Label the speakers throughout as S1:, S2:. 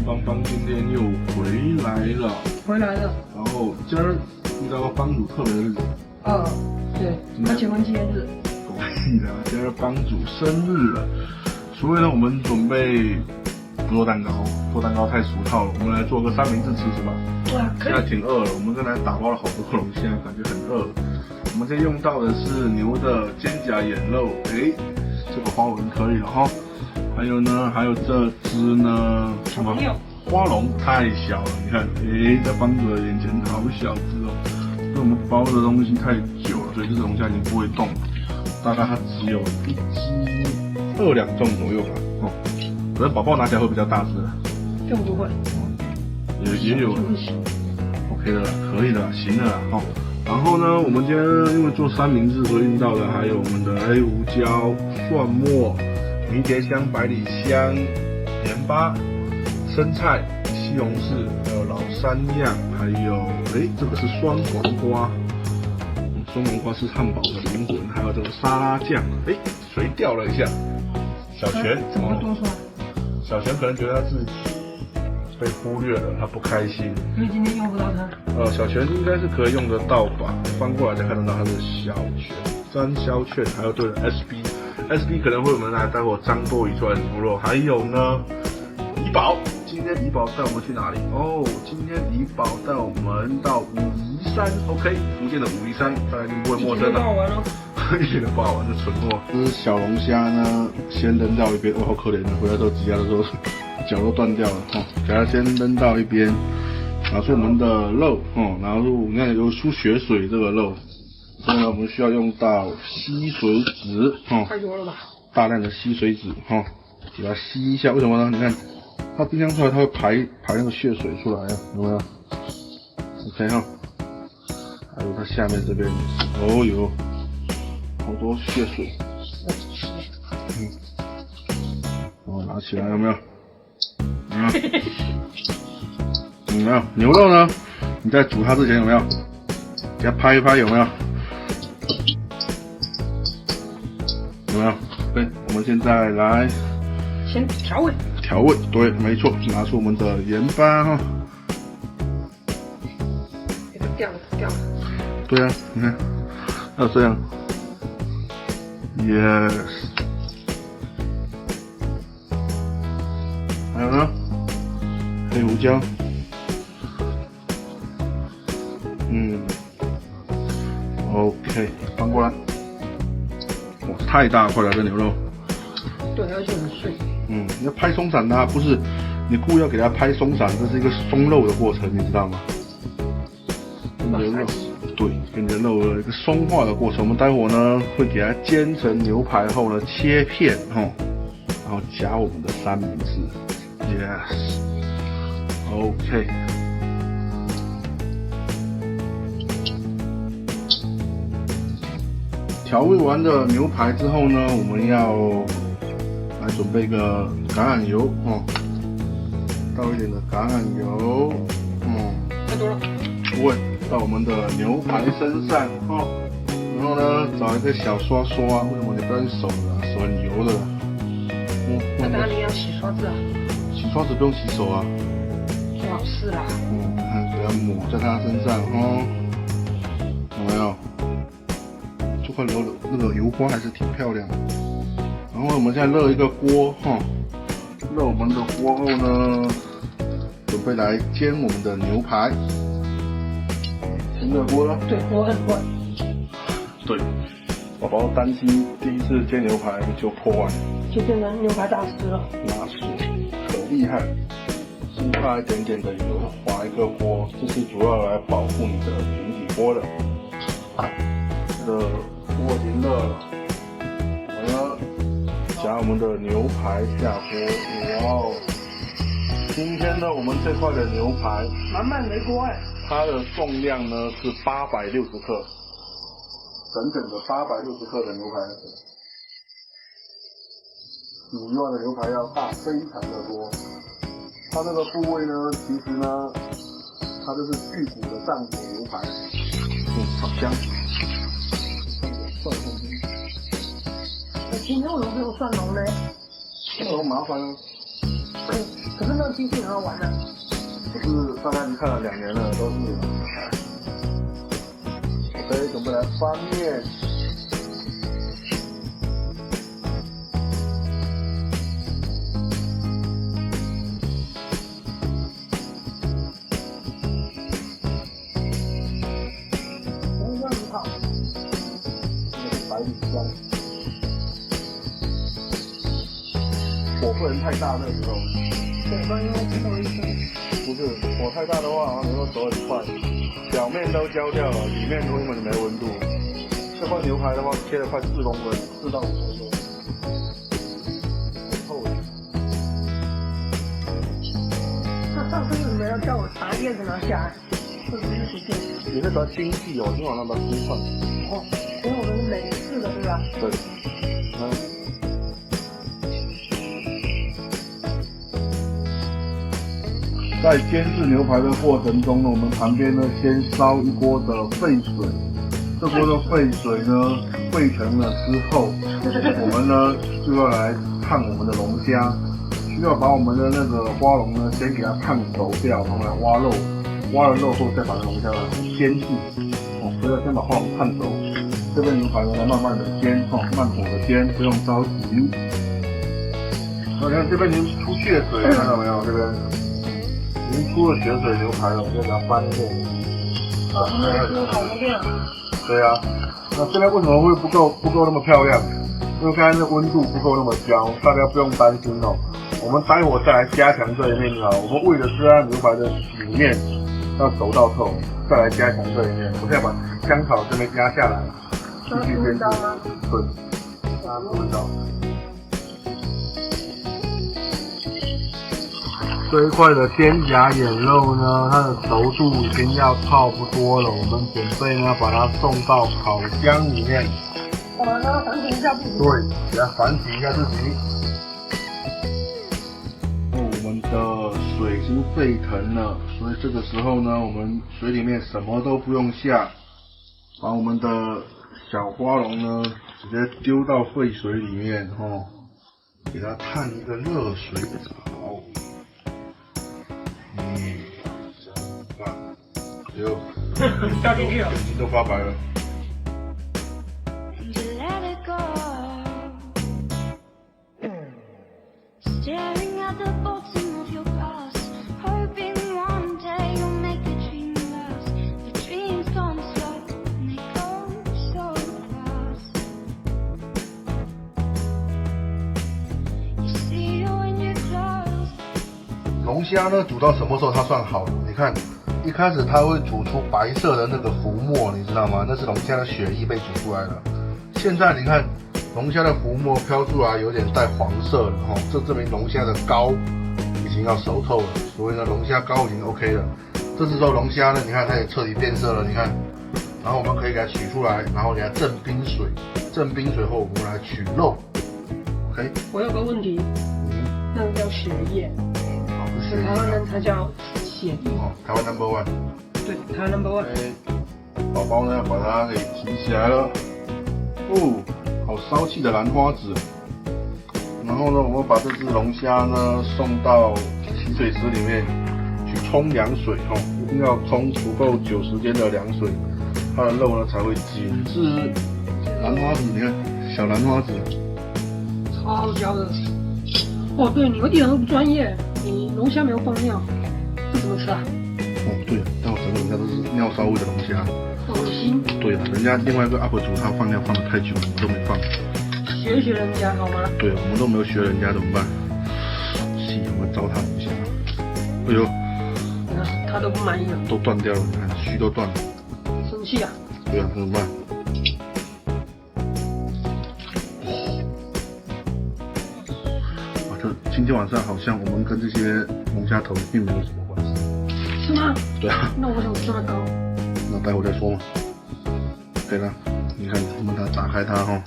S1: 邦邦今天又回来了。然后今儿遇到个帮主特别的日子。
S2: 对，他结婚纪念日。
S1: 对的，今儿帮主生日了，所以呢，我们准备不做蛋糕，做蛋糕太俗套了，我们来做个三明治吃吃吧。
S2: 哇，可以。
S1: 现在挺饿了，我们刚才打包了好多东西，现在感觉很饿。我们今天用到的是牛的肩胛眼肉，这个花纹可以了哈。还有呢，还有这只呢，什么花龙太小了，你看，在帮主的眼前好小只哦。因为我们包的东西太久了，所以这种价已经不会动了。大概它只有1只2重左右吧。可能宝宝拿起来会比较大只。
S2: 更不会。
S1: 也有。OK 的，可以的，行的啦。然后呢，我们今天因为做三明治，所以用到的还有我们的黑胡椒、蒜末、迷迭香、百里香、盐巴、生菜、西红柿，还有老三样，还有这个是酸黄瓜，酸黄瓜是汉堡的灵魂，还有这个沙拉酱，水掉了一下，小泉
S2: 怎么会多出来？
S1: 小泉可能觉得他自己被忽略了，他不开心。
S2: 因为今天用不到它。
S1: 小泉应该是可以用得到吧？翻过来才看得到它的小泉、张小泉，还有对的 SB 可能会我们来待会张多一出来的牛肉，还有呢，怡宝。今天怡宝带我们去哪里？今天怡宝带我们到武夷山 ，OK， 福建的武夷山，大家一定不会陌生的。一点都不好玩，是纯货。这是小龙虾呢，先扔到一边，好可怜的，回来之后挤压的时候脚都断掉了，给它先扔到一边，拿出我们的肉，拿出你看有出血水这个肉，所以呢我们需要用到吸水纸，
S2: 太多了吧？大
S1: 量的吸水纸，给它吸一下，为什么呢？你看它冰箱出来，它会排那个血水出来啊，有没有 ？OK 哈，还有它下面这边也是，好多血水，拿起来有没有？有没有牛肉呢？你在煮它之前有没有？给它拍一拍有没有？有没有？对，我们现在来
S2: 先调味。
S1: 调味，对，没错，拿出我们的盐巴哈。
S2: 掉了。
S1: 对啊，你看，要这样。Yes。还有呢，黑胡椒。OK， 翻过来。哇，太大块了，这牛肉。
S2: 对，而且很碎。
S1: 你要拍松散它，不是你故意要给它拍松散，这是一个松肉的过程，你知道吗？牛肉，对，跟你的肉有一个松化的过程。我们待会呢会给它煎成牛排后呢切片然后夹我们的三明治。Yes。OK。调味完的牛排之后呢，我们要来准备一个橄榄油倒一点的橄榄油，
S2: 太多了。
S1: 不会，到我们的牛排身上然后呢找一个小刷刷，为什么你不要用手呢？手很油的。
S2: 那当然你要洗刷子啊。
S1: 洗刷子不用洗手啊。
S2: 最好是啦。
S1: 看给它抹在它身上有没有？这块那个油花还是挺漂亮的。然后我们现在热一个锅热我们的锅后呢，准备来煎我们的牛排。先热锅了。
S2: 对，我很会。
S1: 对，宝宝担心第一次煎牛排就破坏，
S2: 就变成牛排大师了。
S1: 大师，很厉害。先加一点点的油，划一个锅，这是主要来保护你的平底锅的。这个锅已经热了，我呢夹我们的牛排下锅。今天呢我们这块的牛排
S2: 满满没锅
S1: 它的重量呢是860克，整整的860克的牛排。比以往的牛排要大非常的多。它这个部位呢，其实呢，它就是去骨的脏骨牛排，好香。蒜香。
S2: 今天为什么没有蒜蓉呢？
S1: 蒜蓉麻烦啊。
S2: 可是那个机器很好玩的。
S3: 就是大概看了2年了，都是。OK， 准备来翻面。火不能太大，那个时候。
S2: 对，不然因为最后一声。
S3: 不是，火太大的话，然后牛肉熟很快，表面都焦掉了，里面根本没温度。这块牛排的话，切了快4公分，4到5公分，很厚的。
S2: 那上次为什么要叫我把叶子拿下来？会不会是随便？
S3: 你那个精细哦，今晚上把它粗串。
S2: 哦，因为我们是美式的，对吧？
S3: 对。在煎制牛排的过程中呢，我们旁边呢先烧一锅的沸水，这锅的沸水呢沸腾了之后，我们呢就要来烫我们的龙虾，需要把我们的那个花龙呢先给它烫熟掉，然后来挖肉，挖了肉后再把龙虾煎制，所以要先把花龙烫熟。这边牛排呢来慢慢的煎，慢火的煎，不用着急。你看这边已经出血水了，看到没有？这边。已经出了血水牛排了，我就给它翻面。对啊，那这边为什么会不够那么漂亮？因为刚才那温度不够那么焦，大家不用担心哦。我们待会再来加强这一面啊。我们为的是让牛排的里面要熟到透，再来加强这一面。我现在把香草这边压下来，继续煎制。对，大家看到。这一块的肩胛眼肉呢，它的熟度已经要差不多了，我们准备呢把它送到烤箱里面。
S2: 我们要反省一下自己。
S3: 对，给它反省一下自己。我们的水已经沸腾了，所以这个时候呢，我们水里面什么都不用下，把我们的小花龙呢直接丢到沸水里面给它烫一个热水澡。真棒！哎呦，
S2: 掉进去了，
S3: 眼睛都发白了。龙虾呢，煮到什么时候它算好了？你看，一开始它会煮出白色的那个浮沫，你知道吗？那是龙虾的血液被煮出来了。现在你看，龙虾的浮沫飘出来，有点带黄色了这证明龙虾的膏已经要熟透了。所以呢，龙虾膏已经 OK 了。这时候龙虾呢，你看它也彻底变色了，你看。然后我们可以给它取出来，然后给它震冰水。震冰水后，我们来取肉。OK。
S2: 我有个问题，那个叫血液。台湾人才叫血液。
S3: 台湾 No.1。
S2: 对，台湾 No.1。
S3: 宝宝呢，把它给提起来了。好骚气的兰花指。然后呢，我们把这只龙虾呢送到洗水池里面去冲凉水一定要冲足够久时间的凉水，它的肉呢才会紧致。兰花指，你看小兰花指，
S2: 超焦的。哦，对，你们一点都不专业。你龙虾没有放尿，这怎么吃啊？
S3: 对，但我整个龙虾都是尿骚味的龙虾。
S2: 恶心。
S3: 对了，人家另外一个 UP 主他放尿放得太久了，我们都没放。
S2: 学学人家好吗？
S3: 对，我们都没有学人家怎么办？我们糟蹋龙虾。哎呦，
S2: 他都不满意了，
S3: 都断掉了，你看须都断了。
S2: 生气啊？
S3: 对啊，怎么办？今天晚上好像我们跟这些龙虾头并没有什么关系。
S2: 是吗？
S3: 对啊。
S2: 那我想吃那个。
S3: 那待会再说嘛。对了，你看我们打开它我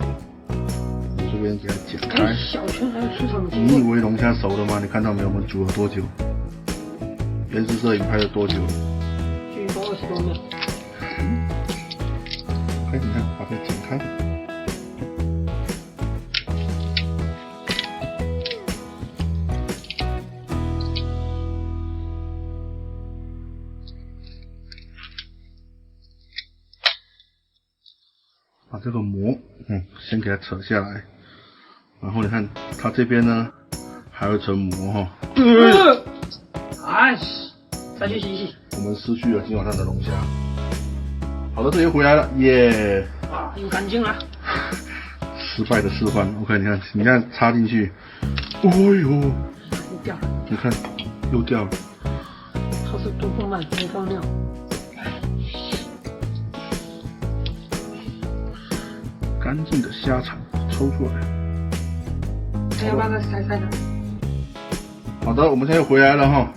S3: 这边给它剪开。
S2: 小圈还有市场经
S3: 你以为龙虾熟了吗？你看到没有？我们煮了多久？原始摄影拍了多久？
S2: 据说20多秒。
S3: 你看，把它剪开。
S1: 这个膜，先给它扯下来，然后你看它这边呢还有一层膜哈。
S2: 哎，再去洗洗。
S1: 我们失去了今晚上的龙虾。好的，这又回来了，耶！
S2: 啊，又干净了。
S1: 失败的示范 ，OK， 你看插进去，哦呦，
S2: 又掉了。
S1: 你看又掉了。
S2: 它是多放慢，没放料。
S1: 干净的虾肠抽出来。
S2: 还要把它晒晒的。
S1: 好的，我们现在又回来了哈。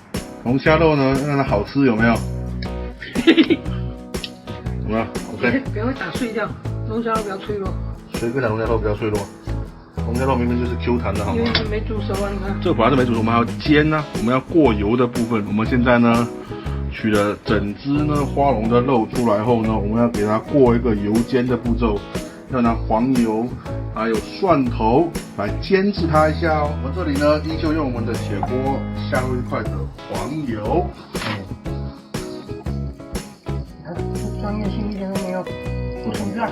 S1: 龙虾肉呢，让它好吃有没有？有没有 ？OK。
S2: 不要打碎掉，龙虾肉比较脆弱。
S1: 谁跟你讲龙虾肉比较脆弱？龙虾肉明明就是 Q 弹的好吗？
S2: 因为是没煮熟啊，你看。
S1: 这个本来是没煮熟，我们还要煎呢、我们要过油的部分。我们现在呢，取了整只呢花龙的肉出来后呢，我们要给它过一个油煎的步骤，要拿黄油还有蒜头来煎制它一下哦。我这里呢，依旧用我们的铁锅下入一块的黄油。
S2: 专业性一点都没有，不存在。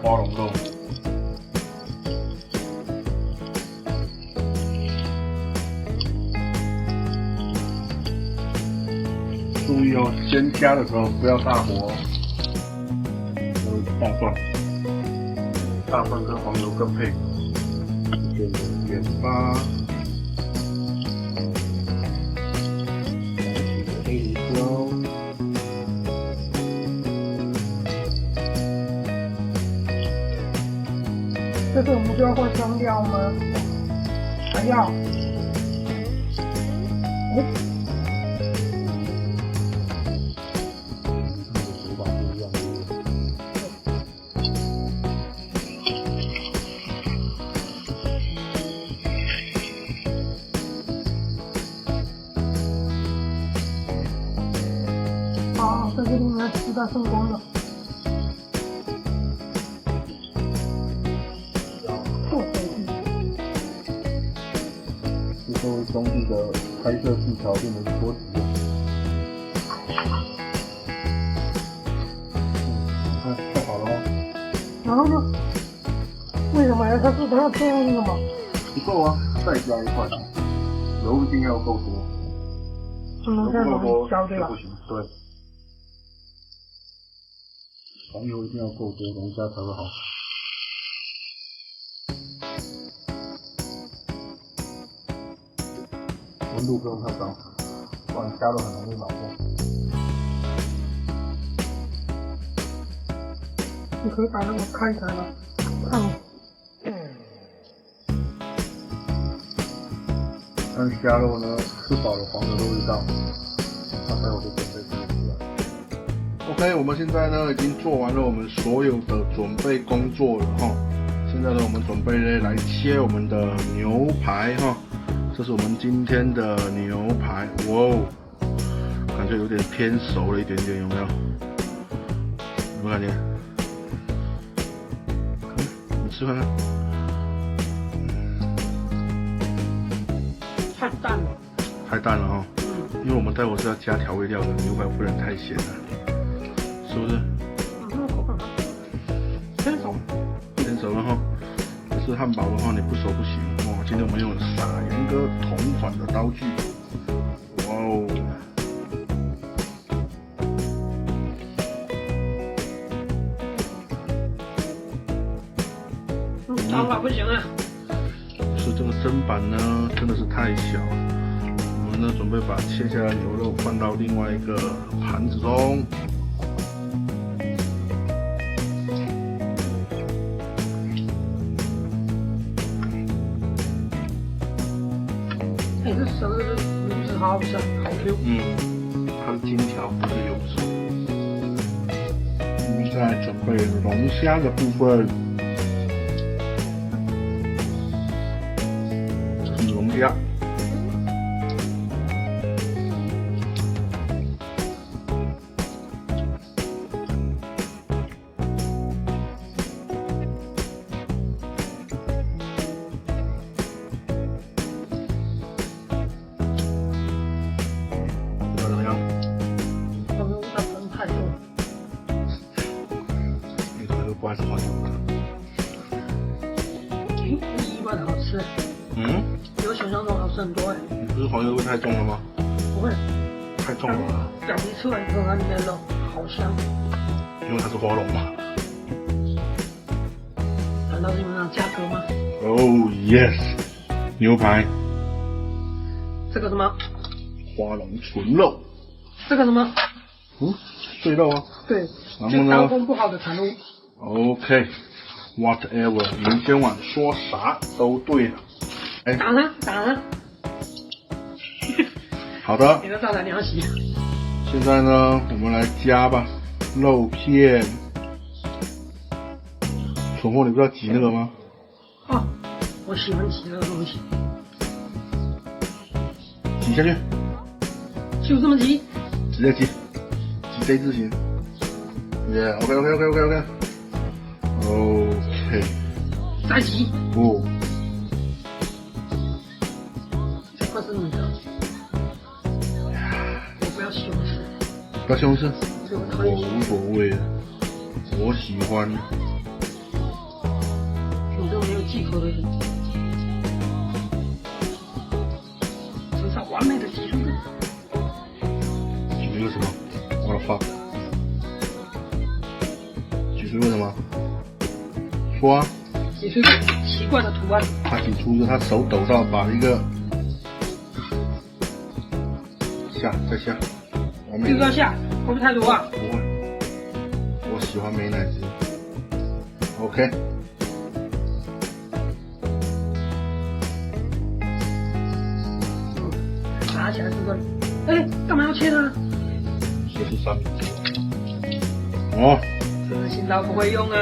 S1: 花龙肉。注意哦，煎虾的时候不要大火哦。大蒜，大蒜跟黄油更配。一点点盐巴，黑胡椒。
S2: 这个我们就要换香料吗？还要。好，在这里面吃到圣光了。
S3: 这位兄弟的拍摄技巧变得多极了。看，太好了哦。
S2: 然后呢？为什么呀？它是它要这样的吗？
S3: 不够啊，再加一块，油一定要够多，
S2: 不能太容易焦对吧？
S3: 不行，对。黄油一定要够多，龙虾才会好吃。温度不用太高，不然虾肉很容易老掉。
S2: 你可以把那个开开了，看。
S3: 但虾肉呢，吃饱了黄油的味道，它才有的准备吃出来。
S1: OK， 我们现在呢已经做完了我们所有的准备工作了哈。现在呢，我们准备呢来切我们的牛排哈。这是我们今天的牛排，哇哦，感觉有点偏熟了一点点，有没有？有没有感觉？你吃看看。
S2: 太淡了。
S1: 太淡了哈。因为我们待会是要加调味料的，牛排不能太咸了，是不是？
S2: 口感偏熟。
S1: 偏熟了哈。可是汉堡的话，你不熟不行哦。今天我们用了傻严哥同款的刀具，哇哦！
S2: 刀法不行啊。
S1: 是这个砧板呢，真的是太小。我们呢，准备把切下来的牛肉放到另外一个盘子中。
S2: 这熟的油脂好香，好 Q。
S1: 它是金条，不是油脂。我们再来准备龙虾的部分。这是龙虾。不好意思，
S2: 很多哎。
S1: 你不是黄油味太重了吗？
S2: 不会，
S1: 太重了吧，
S2: 表皮吃完以后，它里面的肉好香。
S1: 因为它是花龙嘛。
S2: 难道是因为那价格吗？
S1: Oh yes， 牛排，
S2: 这个什么？
S1: 花龙纯肉，
S2: 这个什么？
S1: 碎肉啊。
S2: 对，
S1: 然后呢
S2: 就刀工不好的产物。
S1: OK，whatever， 你今晚说啥都对了。哎，
S2: 打他，打他！
S1: 好的
S2: 你，的大胆你要洗。
S1: 现在呢，我们来加吧，肉片。蠢货，你不知道挤那个吗？
S2: 哦，我喜欢挤这个东西，
S1: 挤下去，
S2: 就这么挤。
S1: 直接挤，挤 Z 字形。OK，
S2: 再挤。
S1: 哦，
S2: 这块是你的，我不要西红柿，
S1: 不要西红柿，
S2: 这个我讨厌西红
S1: 我无所谓的，我喜欢。
S2: 你这个没有忌口的人，至少完美的挤出来。
S1: 举一个什么？我的 fuck！ 举出一个什么？说啊！
S2: 挤出一个奇怪的图案。
S1: 他挤出一个，他手抖到把一个再下，完美。
S2: 这个要下，会不会太多啊？
S1: 不会，我喜欢美乃滋。OK。
S2: 拿起来这个，哎，干嘛要切它？
S1: 这是三明治。哦，
S2: 真是新刀不会用啊！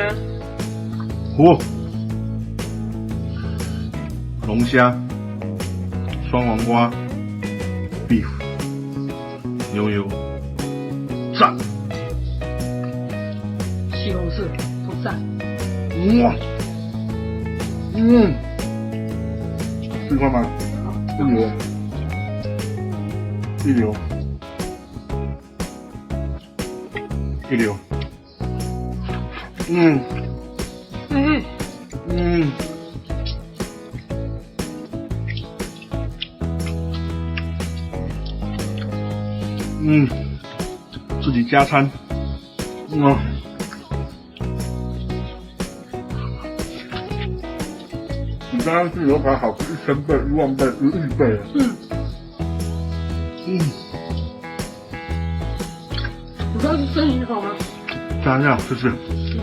S1: 龙虾、双黄瓜、beef、牛油，赞！
S2: 西红柿不赞。
S1: 哇，这块吗？一流，自己加餐，比刚刚自由牌好吃1000倍、10000倍、1亿倍。
S2: 你知道是真银好吗？
S1: 加料试试，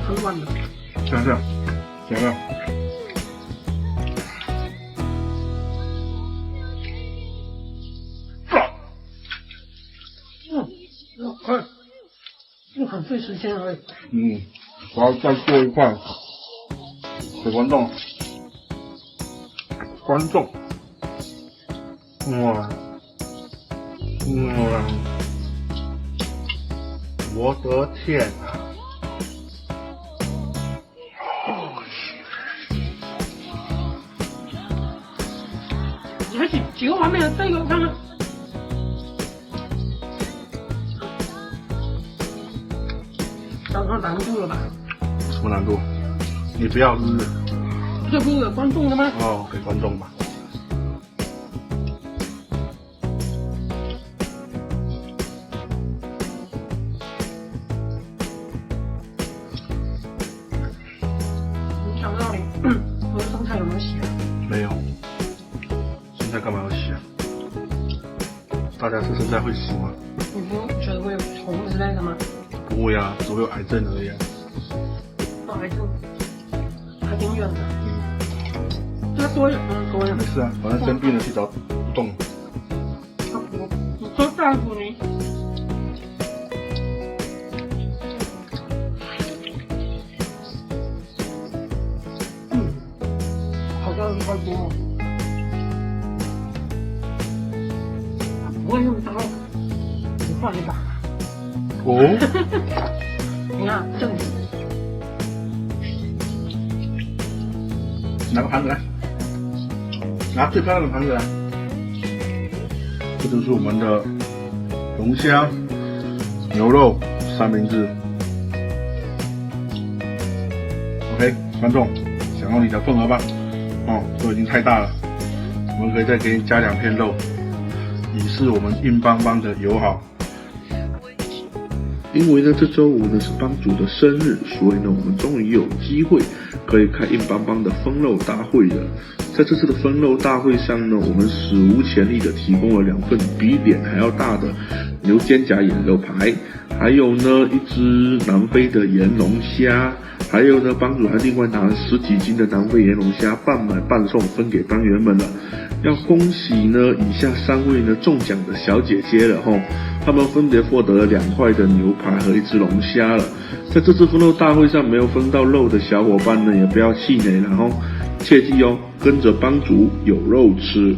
S2: 很软的。
S1: 加料，
S2: 很费时间而已。
S1: 我要再做一块给观众，我的天啊！
S2: 你还几个完美的这个我看看。找上难度了吧？
S1: 什么难度？你不要日。
S2: 这不是有观众的吗？
S1: 哦，给观众吧。
S2: 你想到我的生菜有没有洗啊？
S1: 没有。生菜干嘛要洗啊？大家吃生菜会洗吗？
S2: 你不觉得会有虫之类的吗？
S1: 不会啊，只会有癌症而已啊。
S2: 癌症还挺远的。再多一点，多一点。
S1: 没事啊，反正生病了去找不动。
S2: 你说大夫你。好像一块多。不会用刀，你换一把。你看正直。
S1: 拿个盘子来，拿最漂亮的盘子来。这就是我们的龙虾牛肉三明治。OK， 观众，想要你的份额吧。都已经太大了。我们可以再给你加2片肉，以示我们硬邦邦的友好。因为呢，这周五呢是帮主的生日，所以呢，我们终于有机会可以开硬邦邦的分肉大会了。在这次的分肉大会上呢，我们史无前例的提供了2份比脸还要大的牛肩胛眼肉排，还有呢1只南非的盐龙虾，还有呢帮主还另外拿了10几斤的南非盐龙虾半买半送分给班员们了。要恭喜呢以下3位呢中奖的小姐姐了吼，他们分别获得了2块的牛排和1只龙虾了。在这次分肉大会上没有分到肉的小伙伴呢，也不要气馁了吼，切记哦，跟着帮主有肉吃。